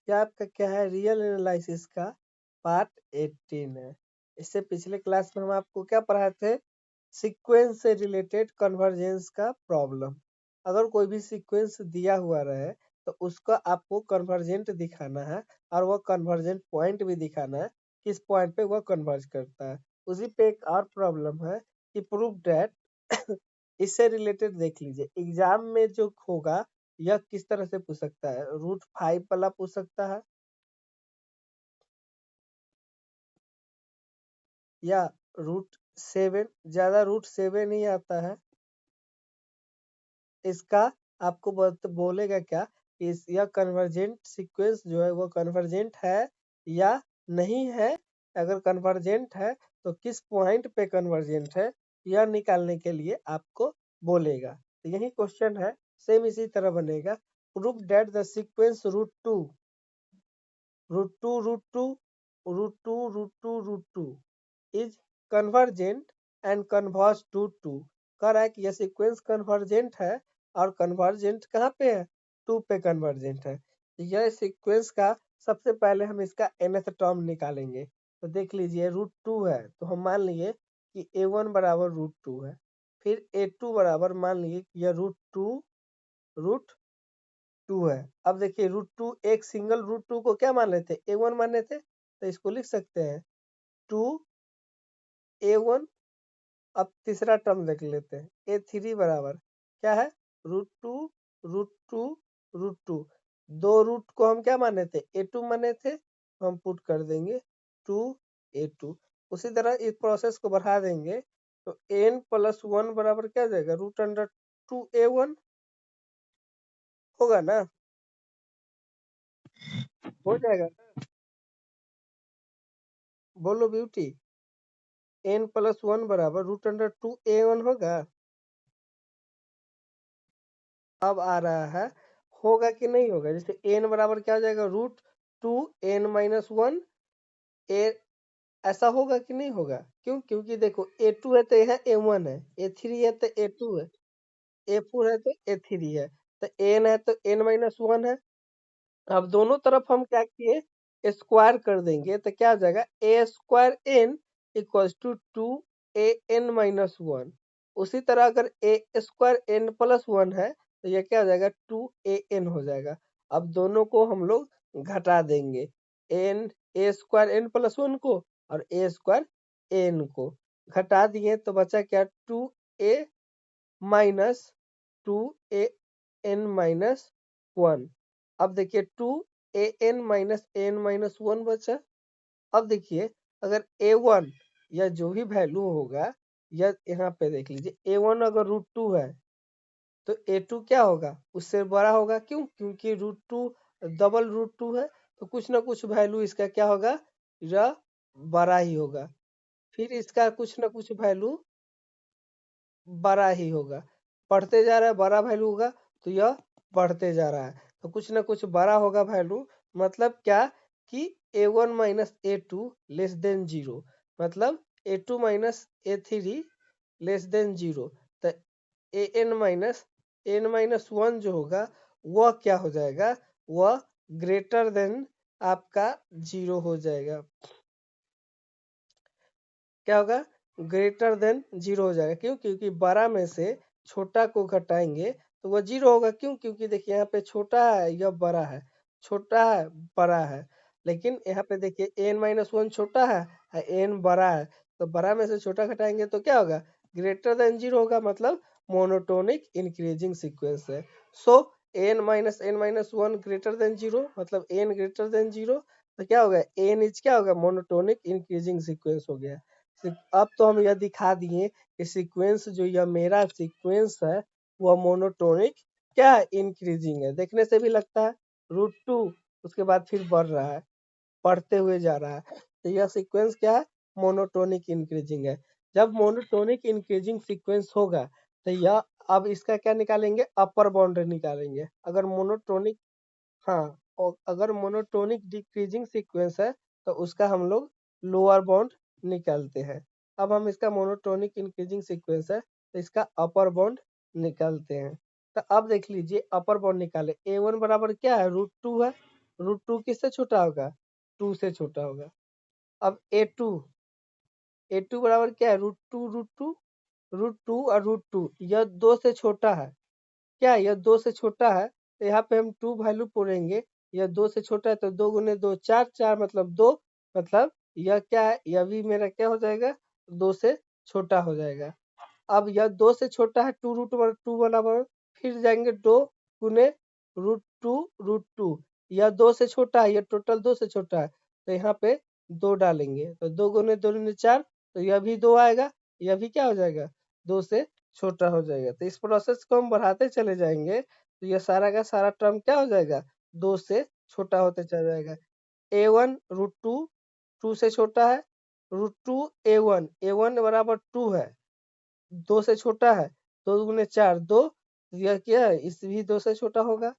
क्या आपका क्या है, रियल एनालिसिस का पार्ट 18 है। इससे पिछले क्लास में हम आपको क्या पढ़ाए थे, सीक्वेंस से रिलेटेड कन्वर्जेंस का प्रॉब्लम। अगर कोई भी सीक्वेंस दिया हुआ रहे तो उसका आपको कन्वर्जेंट दिखाना है और वह कन्वर्जेंट पॉइंट भी दिखाना है, किस पॉइंट पे वह कन्वर्ज करता है। उसी पे एक और प्रॉब्लम है कि प्रूव दैट इससे रिलेटेड देख लीजिए, एग्जाम में जो होगा यह किस तरह से पूछ सकता है, √5 वाला पूछ सकता है या √7, ज्यादा √7 ही आता है। इसका आपको बोलेगा क्या, इस यह कन्वर्जेंट सीक्वेंस जो है वो कन्वर्जेंट है या नहीं है। अगर कन्वर्जेंट है तो किस पॉइंट पे कन्वर्जेंट है, यह निकालने के लिए आपको बोलेगा। तो यही क्वेश्चन है, सेम इसी तरह बनेगा। Prove that the sequence √2 is convergent and converge to 2। कह रहा है कि यह सीक्वेंस कन्वर्जेंट है और कन्वर्जेंट कहाँ पे है, 2 पे कन्वर्जेंट है। यह सीक्वेंस का सबसे पहले हम इसका nth टर्म निकालेंगे। तो देख लीजिए √2 है तो हम मान लिए कि a1 बराबर √2 है, फिर a2 बराबर मान लिए कि यह √2 है। अब देखिए √2, एक सिंगल √2 को क्या मान लेते, a1 मान लेते, तो इसको लिख सकते हैं 2a1। अब तीसरा टर्म देख लेते हैं, a3 बराबर क्या है, √2 √2 √2। दो रूट को हम क्या माने थे, a2 माने थे, तो हम पुट कर देंगे 2a2। उसी तरह इस प्रोसेस को बढ़ा देंगे तो n+1 बराबर क्या जाएगा, √2a1 होगा ना, हो जाएगा। बोलो ब्यूटी, n+1 बराबर √2a1 होगा। अब आ रहा है, होगा कि नहीं होगा, जैसे n बराबर क्या हो जाएगा, √2n-1 ए, ऐसा होगा कि नहीं होगा। क्यों, क्योंकि देखो a2 है तो यहाँ a1 है, a3 है तो a2 है, a4 है तो a3 है, तो n है तो n-1 है। अब दोनों तरफ हम क्या किए, स्क्वायर कर देंगे तो क्या हो जाएगा, a²n = 2an-1। उसी तरह अगर a²n+1 है तो यह क्या हो जाएगा, 2an हो जाएगा। अब दोनों को हम लोग घटा देंगे, a²n+1 को और a²n को घटा दिए तो बचा क्या, 2an-2an-1। अब देखिए 2an-n-1 बचा। अब देखिए अगर a1 या जो भी वैल्यू होगा, या यहाँ पे देख लीजिए a1 अगर √2 है तो a2 क्या होगा, उससे बड़ा होगा। क्यों, क्योंकि √2 डबल √2 है तो कुछ ना कुछ वैल्यू इसका क्या होगा, या बड़ा ही होगा। फिर इसका कुछ ना कुछ वैल्यू बड़ा ही होगा, बढ़ते जा रहा है, बड़ा वैल्यू होगा तो यह बढ़ते जा रहा है, तो कुछ ना कुछ बड़ा होगा वैल्यू। मतलब क्या कि a1 - a2 <0, मतलब a2 - a3 <0। तो an-n-1 जो होगा वह क्या हो जाएगा, वह ग्रेटर देन आपका 0 हो जाएगा। क्या होगा, ग्रेटर देन 0 हो जाएगा। क्यों, क्योंकि बड़ा में से छोटा को घटाएंगे तो वह 0 होगा। क्यों, क्योंकि देखिए यहाँ पे छोटा है, यह बड़ा है, छोटा है, बड़ा है। लेकिन यहाँ पे देखिए n-1 छोटा है और n बड़ा है, तो बड़ा में से छोटा घटाएंगे तो क्या होगा, ग्रेटर देन 0 होगा, मतलब मोनोटोनिक इंक्रीजिंग सीक्वेंस है। सो n-1 ग्रेटर देन 0, मतलब n ग्रेटर देन 0, तो क्या होगा, n इज क्या होगा, मोनोटोनिक इंक्रीजिंग सीक्वेंस हो गया। अब तो हम यह दिखा दिए कि सीक्वेंस जो यह मेरा सीक्वेंस है वह मोनोटोनिक क्या है, इंक्रीजिंग है। देखने से भी लगता है √2 उसके बाद फिर बढ़ रहा है, बढ़ते हुए जा रहा है, तो यह सीक्वेंस क्या है, मोनोटोनिक इंक्रीजिंग है। जब मोनोटोनिक इंक्रीजिंग सीक्वेंस होगा तो यह, अब इसका क्या निकालेंगे, अपर बाउंड्री निकालेंगे। अगर मोनोटोनिक, हाँ, और अगर मोनोटोनिक डिक्रीजिंग सीक्वेंस है तो उसका हम लोग लोअर बाउंड निकालते हैं। अब हम इसका मोनोटोनिक इंक्रीजिंग सीक्वेंस है तो इसका अपर बाउंड निकालते हैं। तो अब देख लीजिए अपर बाउंड निकाले, a1 बराबर क्या है, √2 है, √2 किससे छोटा होगा? 2 से छोटा होगा। अब ए टू बराबर क्या है? √2 और √2 यह 2 से छोटा है। क्या यह 2 से छोटा है? तो यहाँ पे हम 2 वैल्यू पुरेंगे। यह 2 से छोटा है तो 2 गुने 2 4, 4 मतलब 2, मतलब यह क्या है? यह भी मेरा क्या हो जाएगा? 2 से छोटा हो जाएगा। अब यह 2 से छोटा है, 2√2 बराबर, फिर जाएंगे 2 गुने √2। यह 2 से छोटा है, यह टोटल 2 से छोटा है, तो यहाँ पे 2 डालेंगे तो 2 गुने 2 गुने 4, तो यह भी 2 आएगा, यह भी क्या हो जाएगा? 2 से छोटा हो जाएगा। तो इस प्रोसेस को हम बढ़ाते चले जाएंगे तो यह सारा का सारा टर्म क्या हो जाएगा? 2 से छोटा होते चला जाएगा। a1 √2 2 से छोटा है, √2 a1 बराबर 2 है, 2 से छोटा है, 2 गुने 4 2, यह क्या है? इस भी 2 से छोटा होगा।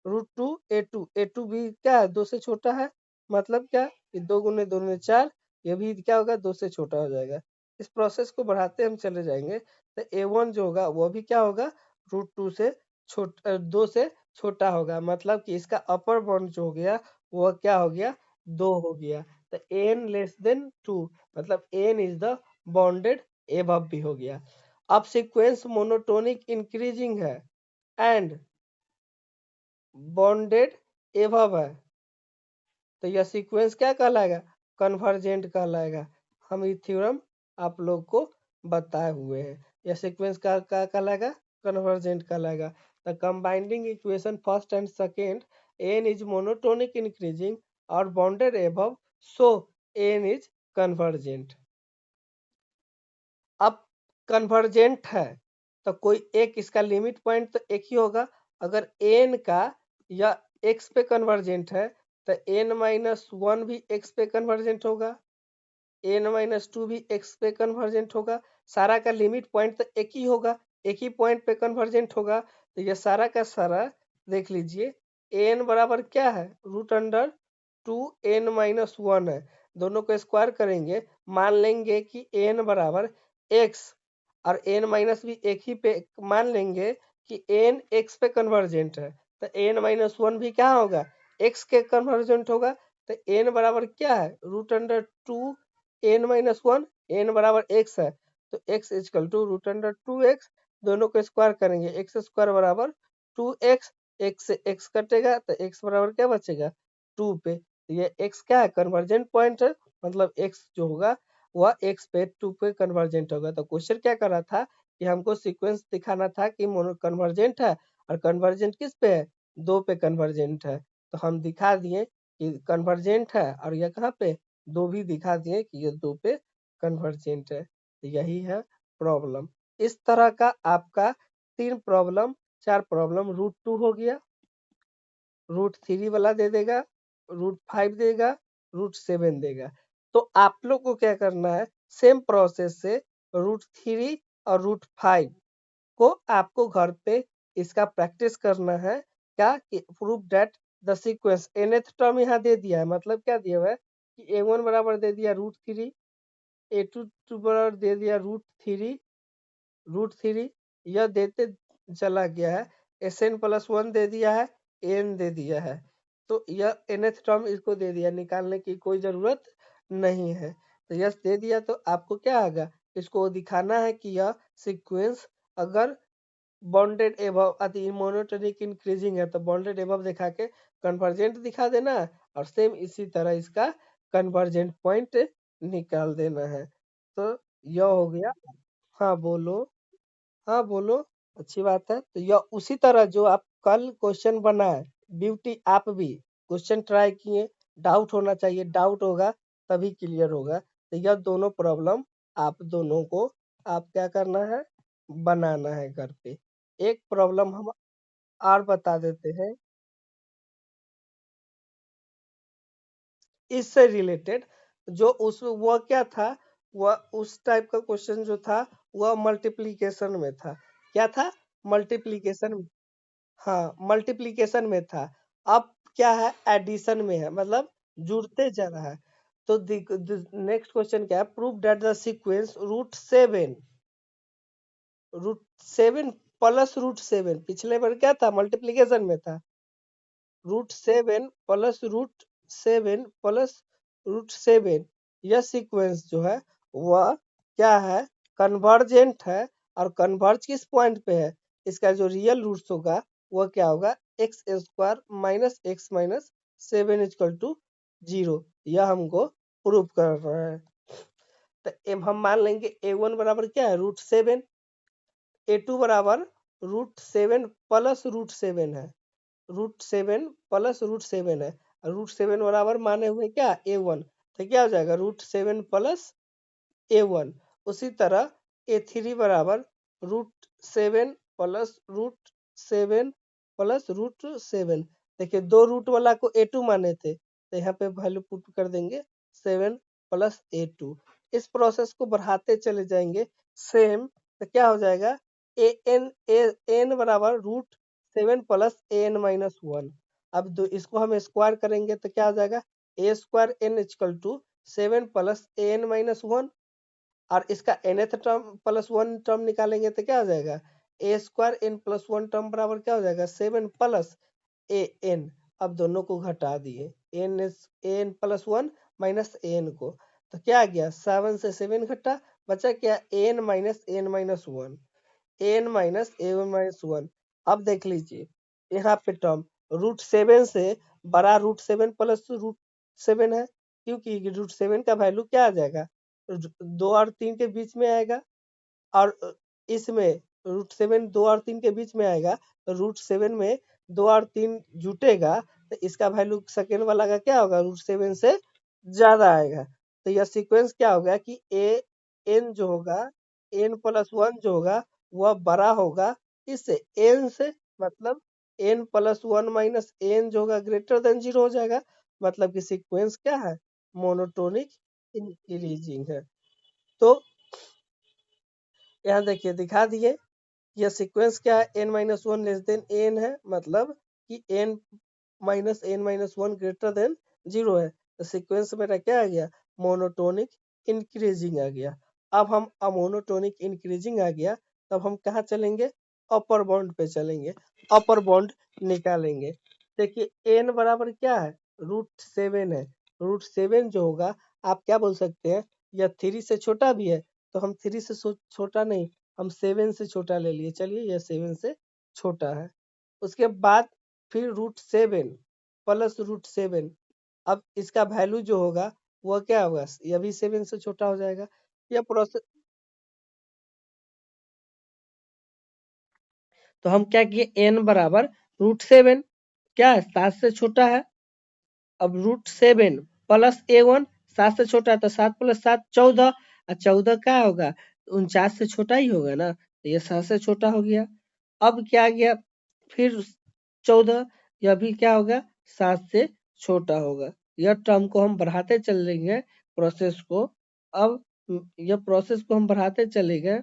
√2 a2 भी क्या है? 2 से छोटा है, मतलब क्या? कि 2 गुने 2 गुने 4, यह भी क्या होगा? 2 से छोटा हो जाएगा। इस प्रोसेस को बढ़ाते हम चले जाएंगे तो a1 जो होगा वो भी क्या होगा? √2 से 2 से छोटा होगा, मतलब कि इसका अपर बाउंड जो हो गया वो क्या हो गया? 2 हो गया। तो n लेस देन 2, मतलब n is the bounded above भी हो गया। अब सीक्वेंस मोनोटोनिक इंक्रीजिंग है एंड बाउंडेड एबव है, तो यह सीक्वेंस क्या कहलाएगा? कन्वर्जेंट कहलाएगा। हम ये थ्योरम आप लोग को बताए हुए हैं। यह सीक्वेंस का क्या कहलाएगा? कन्वर्जेंट कहलाएगा। The combining equation first and second, n is monotonic increasing और bounded above, so n is convergent. अब कन्वर्जेंट है तो कोई एक इसका लिमिट पॉइंट तो एक ही होगा। अगर एन का या एक्स पे कन्वर्जेंट है तो n-1 भी एक्स पे कन्वर्जेंट होगा, n-2 भी एक्स पे कन्वर्जेंट होगा। सारा का लिमिट पॉइंट तो एक ही होगा, एक ही पॉइंट पे कन्वर्जेंट होगा। तो ये सारा का सारा देख लीजिए, n बराबर क्या है? √2n-1 है। दोनों को स्क्वायर करेंगे, मान लेंगे कि n बराबर x और n माइनस भी एक ही पे मान लेंगे कि n x पे कन्वर्जेंट है, तो n-1 भी क्या होगा? x के कन्वर्जेंट होगा। तो n बराबर क्या है? √2n-1, n बराबर x है, तो x इजकल टू √2x, दोनों को स्क्वायर करेंगे, एक्स स्क्वायर बराबर 2x, x से x कटेगा तो x बराबर क्या बचेगा? 2 पे। तो ये x क्या है? कन्वर्जेंट पॉइंट है, मतलब x जो होगा वह x पे 2 पे कन्वर्जेंट होगा। तो क्वेश्चन क्या कर रहा था कि हमको सीक्वेंस दिखाना था कि मोनो कन्वर्जेंट है, और कन्वर्जेंट किस पे है? 2 पे कन्वर्जेंट है। तो हम दिखा दिए कि कन्वर्जेंट है, और यह कहाँ पे? 2 भी दिखा दिए कि ये 2 पे कन्वर्जेंट है। तो यही है प्रॉब्लम। इस तरह का आपका 3 प्रॉब्लम 4 प्रॉब्लम, √2 हो गया, √3 वाला दे देगा, √5 देगा, √7 देगा। तो आप लोग को क्या करना है? सेम प्रोसेस से √3 और √5 को आपको घर पे इसका प्रैक्टिस करना है। क्या कि prove that the sequence, nth term यहाँ दे दिया है, मतलब क्या दिया हुआ है कि a1 बराबर दे दिया √3, a2 बराबर दे दिया √3, यह देते चला गया है, Sn+1 दे दिया है, n दे दिया है, तो यह nth टर्म इसको दे दिया, निकालने की कोई जरूरत नहीं है। तो यस दे दिया, तो आपको क्या आएगा? इसको दिखाना है कि यह सीक्वेंस अगर बॉन्डेड एबव अति मोनोटोनिक इंक्रीजिंग है तो बॉन्डेड एबव दिखा के कन्वर्जेंट दिखा देना है, और सेम इसी तरह इसका कन्वर्जेंट पॉइंट निकाल देना है। तो यह हो गया। हाँ बोलो। हाँ बोलो। अच्छी बात है। तो यह उसी तरह जो आप कल क्वेश्चन बनाए, ब्यूटी आप भी क्वेश्चन ट्राई किए, डाउट होना चाहिए, डाउट होगा तभी क्लियर होगा। तो यह दोनों प्रॉब्लम आप दोनों को आप क्या करना है? बनाना है घर पे। एक प्रॉब्लम हम और बता देते हैं इससे रिलेटेड, जो उस वह क्या था, वह उस टाइप का क्वेश्चन जो था वह मल्टीप्लीकेशन में था। क्या था? मल्टीप्लीकेशन। हाँ मल्टीप्लिकेशन में था। अब क्या है? एडिशन में है, मतलब जुड़ते जा रहा है। तो नेक्स्ट क्वेश्चन क्या है? Prove that the sequence √7 plus √7, पिछले बार क्या था? मल्टीप्लिकेशन में था, √7 प्लस √7 प्लस √7, यह सीक्वेंस जो है वह क्या है, कन्वर्जेंट है। और कन्वर्ज किस पॉइंट पे है, इसका जो रियल रूट्स होगा वह क्या होगा, x² minus x minus 7 equal to 0। यह हमको प्रूव कर रहा है। तो अब हम मान लेंगे a1 बराबर क्या है, √7, a2 बराबर √7 प्लस √7 है, √7 प्लस √7 है। √7 बराबर माने हुए क्या, a1, तो क्या हो जाएगा, √7 प्लस a1। उसी तरह a3 बराबर √7 प्लस √7 प्लस √7। देखिए दो रूट वाला को a2 माने थे, तो यहाँ पे वैल्यू पुट कर देंगे 7 प्लस a2। इस प्रोसेस को बढ़ाते चले जाएंगे सेम, तो क्या हो जाएगा, an बराबर √7 प्लस an माइनस 1। अब इसको हम स्क्वायर करेंगे तो क्या हो जाएगा, a² n equal to 7 plus an minus 1। और इसका nth टर्म प्लस 1 टर्म निकालेंगे तो क्या हो जाएगा, a² n प्लस 1 टर्म बराबर क्या हो जाएगा, 7 प्लस an। अब दोनों को घटा दिए, an प्लस 1 माइनस an को, तो क्या आ गया, 7 से 7 घटा, बचा क्या, an minus n minus 1, an minus a1 minus 1। अब देख लीजिए यहाँ पे टर्म √7 से बड़ा √7 प्लस √7 है, क्योंकि √7 का वैल्यू क्या आ जाएगा, 2 और 3 के बीच में आएगा। और इसमें √7 2 और 3 के बीच में आएगा, तो √7 में 2 और 3 जुटेगा, तो इसका वैल्यू सेकेंड वाला का क्या होगा, √7 से ज्यादा आएगा। तो यह सीक्वेंस क्या होगा कि an जो होगा, n प्लस 1 जो होगा वह बड़ा होगा इससे, n से, मतलब n प्लस 1 माइनस n जो होगा ग्रेटर देन 0 हो जाएगा। मतलब कि सीक्वेंस क्या है, मोनोटोनिक इंक्रीजिंग है। तो यहाँ देखिए दिखा दिए, यह सीक्वेंस क्या है, n minus 1 less than n है, मतलब कि n minus n minus 1 greater than 0 है। तो सीक्वेंस मेरा क्या आ गया, मोनोटोनिक इंक्रीजिंग आ गया। अब हम मोनोटोनिक इंक्रीजिंग आ गया, तब हम कहाँ चलेंगे, अपर बाउंड पे चलेंगे, अपर बाउंड निकालेंगे। देखिए n बराबर क्या है, √7 है। √7 जो होगा, आप क्या बोल सकते हैं, यह 3 से छोटा भी है, तो हम 3 से छोटा नहीं, हम 7 से छोटा ले लिए, चलिए यह 7 से छोटा है। उसके बाद फिर √7 प्लस √7, अब इसका वैल्यू जो होगा वह क्या होगा, यह भी 7 से छोटा हो जाएगा। यह प्रोसेस, तो हम क्या किए, n बराबर √7 क्या है, 7 से छोटा है। अब √7 प्लस a1, 7 से छोटा है, तो 7 प्लस 7 14, और 14 क्या होगा, 49 से छोटा ही होगा ना, तो ये 7 से छोटा हो गया। अब क्या गया, फिर 14, यह भी क्या होगा, 7 से छोटा होगा। यह टर्म को हम बढ़ाते चलेंगे प्रोसेस को। अब यह प्रोसेस को हम बढ़ाते चलेंगे,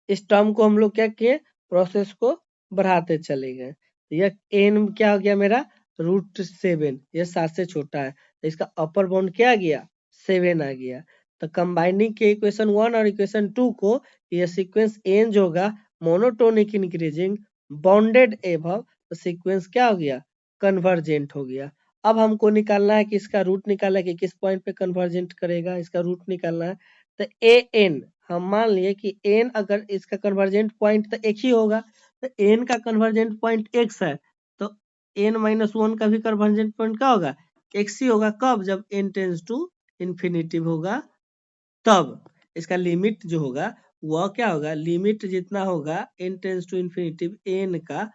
इस टर्म को हम लोग क्या किए, प्रोसेस को बढ़ाते चले गए। यह n क्या हो गया मेरा, √7, यह 7 से छोटा है, तो इसका अपर बाउंड क्या आ गया, 7 आ गया। तो कंबाइनिंग के इक्वेशन 1 और इक्वेशन 2 को, यह सीक्वेंस n जो होगा मोनोटोनिक इंक्रीजिंग बाउंडेड एबव, तो सीक्वेंस क्या हो गया, कन्वर्जेंट हो गया। अब हमको निकालना है कि इसका रूट निकालना है कि किस पॉइंट पे कन्वर्जेंट करेगा, इसका रूट निकालना है। तो an, हम मान लिए कि n अगर इसका कन्वर्जेंट पॉइंट तो एक ही होगा, तो n का कन्वर्जेंट पॉइंट x है, तो n माइनस 1 का भी कन्वर्जेंट पॉइंट क्या होगा, x ही होगा। कब, जब n टेंस टू इन्फिनिटिव होगा, तब इसका लिमिट जो होगा वह क्या होगा, लिमिट जितना होगा n tends to infinitive n का,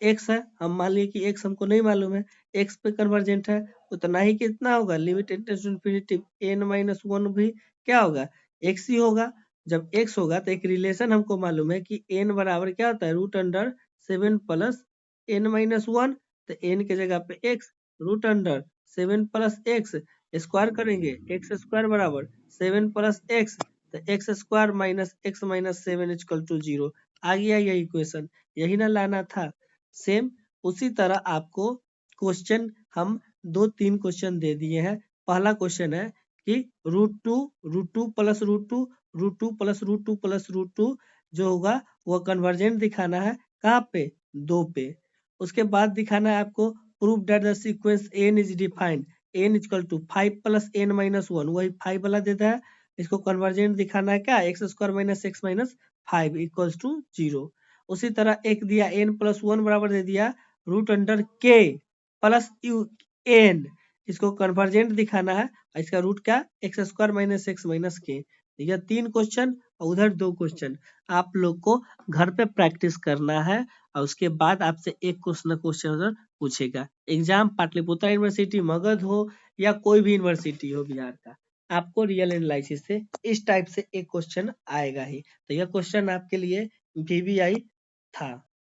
x है, हम मान लिए कि x हमको नहीं मालूम है, x पे कन्वर्जेंट है, उतना ही कितना होगा, limit n tends to infinitive n minus 1 भी क्या होगा, x ही होगा। जब x होगा तो एक रिलेशन हमको मालूम है कि n बराबर क्या होता है, √7 प्लस n माइनस 1, तो n के जगह पे x, √7 प्लस x स्क्वायर करेंगे, एक्स स्क्वायर बराबर 7 प्लस एक्स, तो x square minus x minus 7 equal to 0 आ गया। यह इक्वेशन यही ना लाना था। सेम उसी तरह आपको क्वेश्चन हम 2-3 क्वेश्चन दे दिए हैं। पहला क्वेश्चन है कि √2 प्लस √2 प्लस √2 प्लस √2 जो होगा वो कन्वर्जेंट दिखाना है। कहाँ पे 2 पे। उसके बाद दिखाना है आपको proof that the sequence n is defined n equal to 5 plus n minus 1, वही 5 वाला देता है। इसको कन्वर्जेंट दिखाना है क्या, x square minus x minus 5 equals to 0। उसी तरह एक दिया n प्लस 1 बराबर दे दिया root under k plus u n, इसको कन्वर्जेंट दिखाना है। इसका रूट क्या, x square minus x minus k. यह 3 क्वेश्चन और उधर 2 क्वेश्चन आप लोग को घर पे प्रैक्टिस करना है, और उसके बाद आपसे एक क्वेश्चन उधर पूछेगा। एग्जाम पाटलिपुत्र यूनिवर्सिटी मगध हो या कोई भी यूनिवर्सिटी हो बिहार का, आपको रियल एनालिसिस से इस टाइप से एक क्वेश्चन आएगा ही। तो यह क्वेश्चन आपके लिए VBI था।